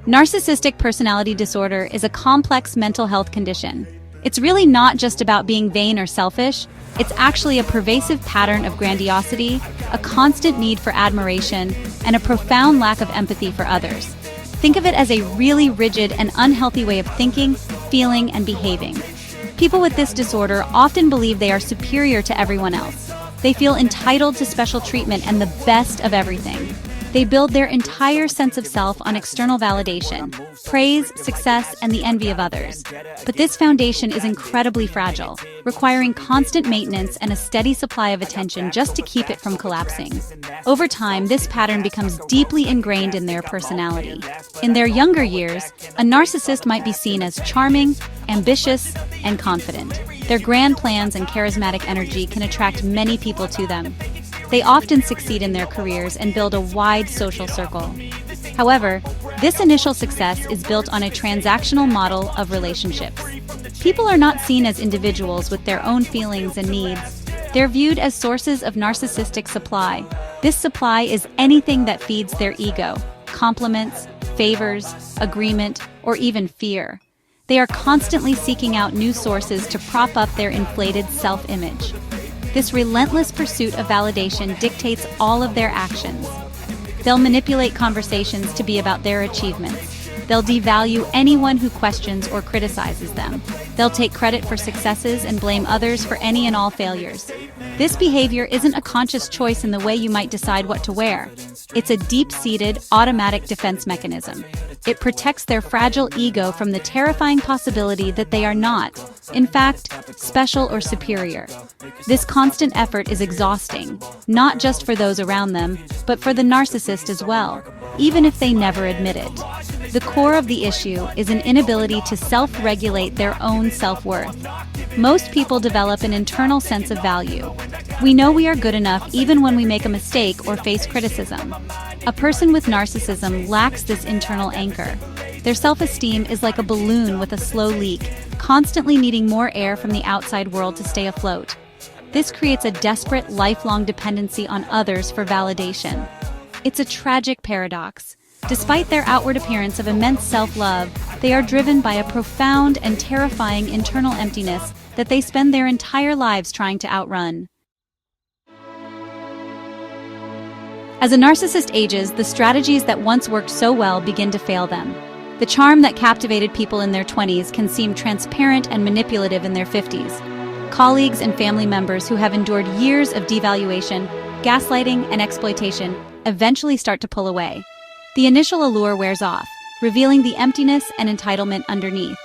Narcissistic personality disorder is a complex mental health condition. It's really not just about being vain or selfish. It's actually a pervasive pattern of grandiosity, a constant need for admiration, and a profound lack of empathy for others. Think of it as a really rigid and unhealthy way of thinking, feeling, and behaving. People with this disorder often believe they are superior to everyone else. They feel entitled to special treatment and the best of everything. They build their entire sense of self on external validation, praise, success, and the envy of others. But this foundation is incredibly fragile, requiring constant maintenance and a steady supply of attention just to keep it from collapsing. Over time, this pattern becomes deeply ingrained in their personality. In their younger years, a narcissist might be seen as charming, ambitious, and confident. Their grand plans and charismatic energy can attract many people to them. They often succeed in their careers and build a wide social circle. However, this initial success is built on a transactional model of relationships. People are not seen as individuals with their own feelings and needs. They're viewed as sources of narcissistic supply. This supply is anything that feeds their ego: compliments, favors, agreement, or even fear. They are constantly seeking out new sources to prop up their inflated self-image. This relentless pursuit of validation dictates all of their actions. They'll manipulate conversations to be about their achievements. They'll devalue anyone who questions or criticizes them. They'll take credit for successes and blame others for any and all failures. This behavior isn't a conscious choice in the way you might decide what to wear. It's a deep-seated, automatic defense mechanism. It protects their fragile ego from the terrifying possibility that they are not, in fact, special or superior. This constant effort is exhausting, not just for those around them, but for the narcissist as well, even if they never admit it. The core of the issue is an inability to self-regulate their own self-worth. Most people develop an internal sense of value. We know we are good enough even when we make a mistake or face criticism. A person with narcissism lacks this internal anchor. Their self-esteem is like a balloon with a slow leak, constantly needing more air from the outside world to stay afloat. This creates a desperate, lifelong dependency on others for validation. It's a tragic paradox. Despite their outward appearance of immense self-love, they are driven by a profound and terrifying internal emptiness that they spend their entire lives trying to outrun. As a narcissist ages, the strategies that once worked so well begin to fail them. The charm that captivated people in their 20s can seem transparent and manipulative in their 50s. Colleagues and family members who have endured years of devaluation, gaslighting, and exploitation eventually start to pull away. The initial allure wears off, revealing the emptiness and entitlement underneath.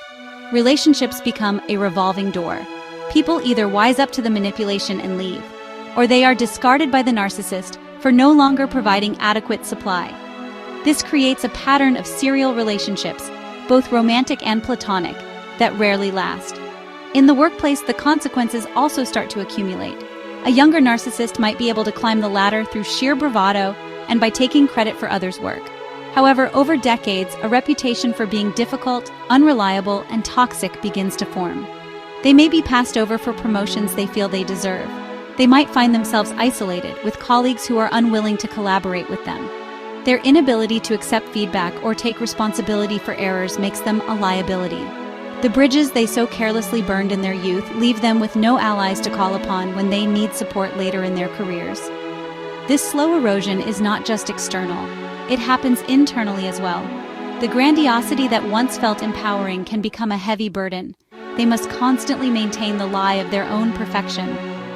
Relationships become a revolving door. People either wise up to the manipulation and leave, or they are discarded by the narcissist for no longer providing adequate supply. This creates a pattern of serial relationships, both romantic and platonic, that rarely last. In the workplace, the consequences also start to accumulate. A younger narcissist might be able to climb the ladder through sheer bravado and by taking credit for others' work. However, over decades, a reputation for being difficult, unreliable, and toxic begins to form. They may be passed over for promotions they feel they deserve. They might find themselves isolated, with colleagues who are unwilling to collaborate with them. Their inability to accept feedback or take responsibility for errors makes them a liability. The bridges they so carelessly burned in their youth leave them with no allies to call upon when they need support later in their careers. This slow erosion is not just external. It happens internally as well. The grandiosity that once felt empowering can become a heavy burden. They must constantly maintain the lie of their own perfection.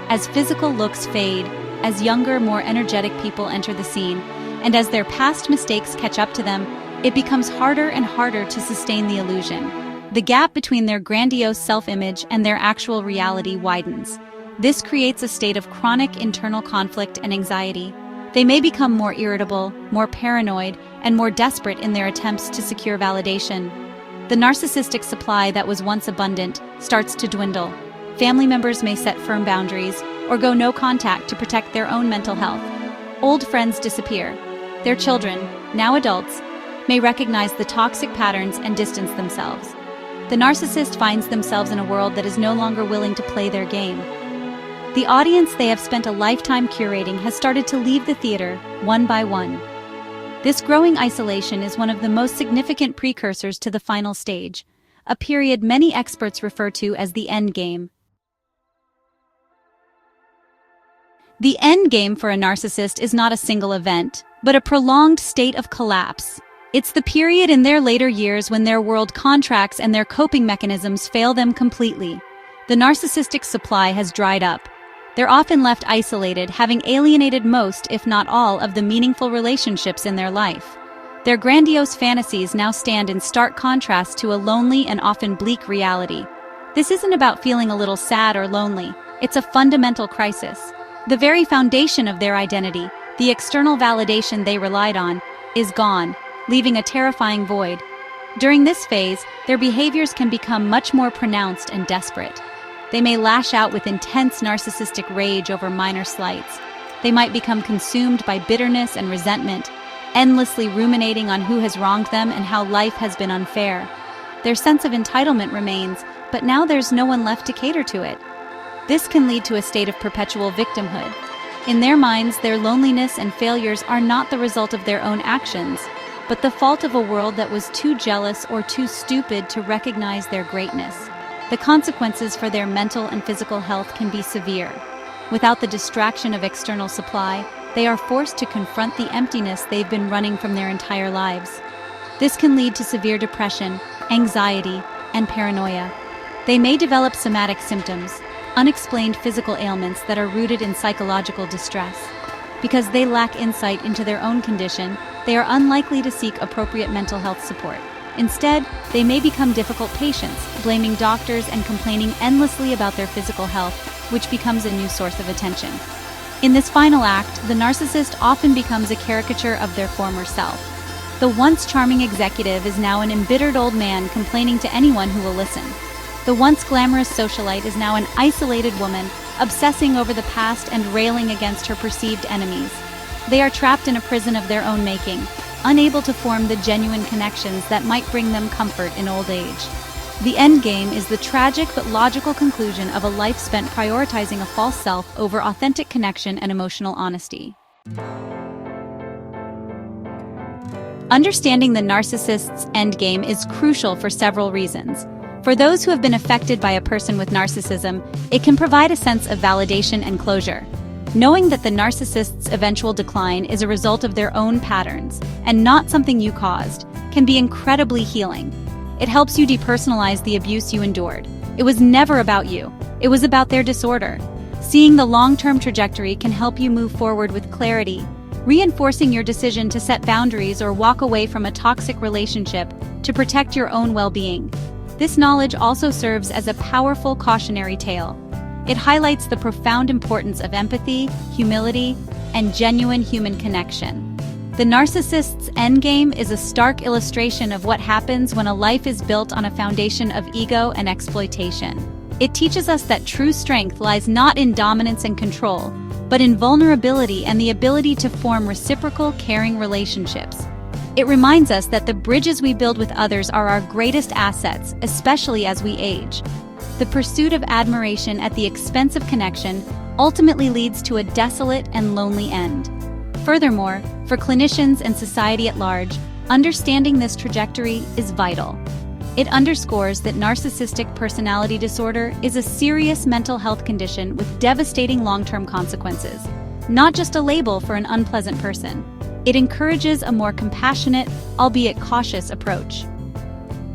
As physical looks fade, as younger, more energetic people enter the scene, and as their past mistakes catch up to them, it becomes harder and harder to sustain the illusion. The gap between their grandiose self-image and their actual reality widens. This creates a state of chronic internal conflict and anxiety. They may become more irritable, more paranoid, and more desperate in their attempts to secure validation. The narcissistic supply that was once abundant starts to dwindle. Family members may set firm boundaries or go no contact to protect their own mental health. Old friends disappear. Their children, now adults, may recognize the toxic patterns and distance themselves. The narcissist finds themselves in a world that is no longer willing to play their game. The audience they have spent a lifetime curating has started to leave the theater, one by one. This growing isolation is one of the most significant precursors to the final stage, a period many experts refer to as the endgame. The endgame for a narcissist is not a single event, but a prolonged state of collapse. It's the period in their later years when their world contracts and their coping mechanisms fail them completely. The narcissistic supply has dried up. They're often left isolated, having alienated most, if not all, of the meaningful relationships in their life. Their grandiose fantasies now stand in stark contrast to a lonely and often bleak reality. This isn't about feeling a little sad or lonely. It's a fundamental crisis. The very foundation of their identity, the external validation they relied on, is gone, leaving a terrifying void. During this phase, their behaviors can become much more pronounced and desperate. They may lash out with intense narcissistic rage over minor slights. They might become consumed by bitterness and resentment, endlessly ruminating on who has wronged them and how life has been unfair. Their sense of entitlement remains, but now there's no one left to cater to it. This can lead to a state of perpetual victimhood. In their minds, their loneliness and failures are not the result of their own actions, but the fault of a world that was too jealous or too stupid to recognize their greatness. The consequences for their mental and physical health can be severe. Without the distraction of external supply, they are forced to confront the emptiness they've been running from their entire lives. This can lead to severe depression, anxiety, and paranoia. They may develop somatic symptoms, unexplained physical ailments that are rooted in psychological distress. Because they lack insight into their own condition, they are unlikely to seek appropriate mental health support. Instead, they may become difficult patients, blaming doctors and complaining endlessly about their physical health, which becomes a new source of attention. In this final act, the narcissist often becomes a caricature of their former self. The once charming executive is now an embittered old man complaining to anyone who will listen. The once glamorous socialite is now an isolated woman, obsessing over the past and railing against her perceived enemies. They are trapped in a prison of their own making, unable to form the genuine connections that might bring them comfort in old age. The endgame is the tragic but logical conclusion of a life spent prioritizing a false self over authentic connection and emotional honesty. Understanding the narcissist's endgame is crucial for several reasons. For those who have been affected by a person with narcissism, it can provide a sense of validation and closure. Knowing that the narcissist's eventual decline is a result of their own patterns, and not something you caused, can be incredibly healing. It helps you depersonalize the abuse you endured. It was never about you. It was about their disorder. Seeing the long-term trajectory can help you move forward with clarity, reinforcing your decision to set boundaries or walk away from a toxic relationship to protect your own well-being. This knowledge also serves as a powerful cautionary tale. It highlights the profound importance of empathy, humility, and genuine human connection. The narcissist's endgame is a stark illustration of what happens when a life is built on a foundation of ego and exploitation. It teaches us that true strength lies not in dominance and control, but in vulnerability and the ability to form reciprocal, caring relationships. It reminds us that the bridges we build with others are our greatest assets, especially as we age. The pursuit of admiration at the expense of connection ultimately leads to a desolate and lonely end. Furthermore, for clinicians and society at large, understanding this trajectory is vital. It underscores that narcissistic personality disorder is a serious mental health condition with devastating long-term consequences, not just a label for an unpleasant person. It encourages a more compassionate, albeit cautious approach.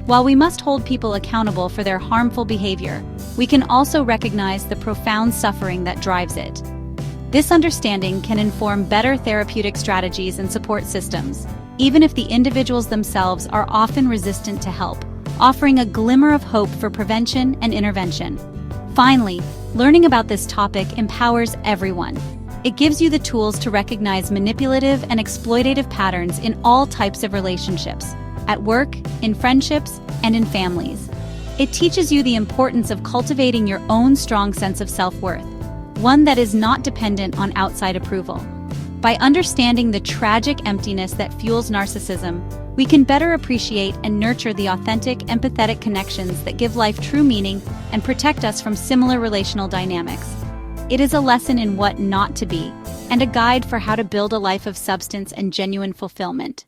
While we must hold people accountable for their harmful behavior, we can also recognize the profound suffering that drives it. This understanding can inform better therapeutic strategies and support systems, even if the individuals themselves are often resistant to help, offering a glimmer of hope for prevention and intervention. Finally, learning about this topic empowers everyone. It gives you the tools to recognize manipulative and exploitative patterns in all types of relationships, at work, in friendships, and in families. It teaches you the importance of cultivating your own strong sense of self-worth, one that is not dependent on outside approval. By understanding the tragic emptiness that fuels narcissism, we can better appreciate and nurture the authentic, empathetic connections that give life true meaning and protect us from similar relational dynamics. It is a lesson in what not to be, and a guide for how to build a life of substance and genuine fulfillment.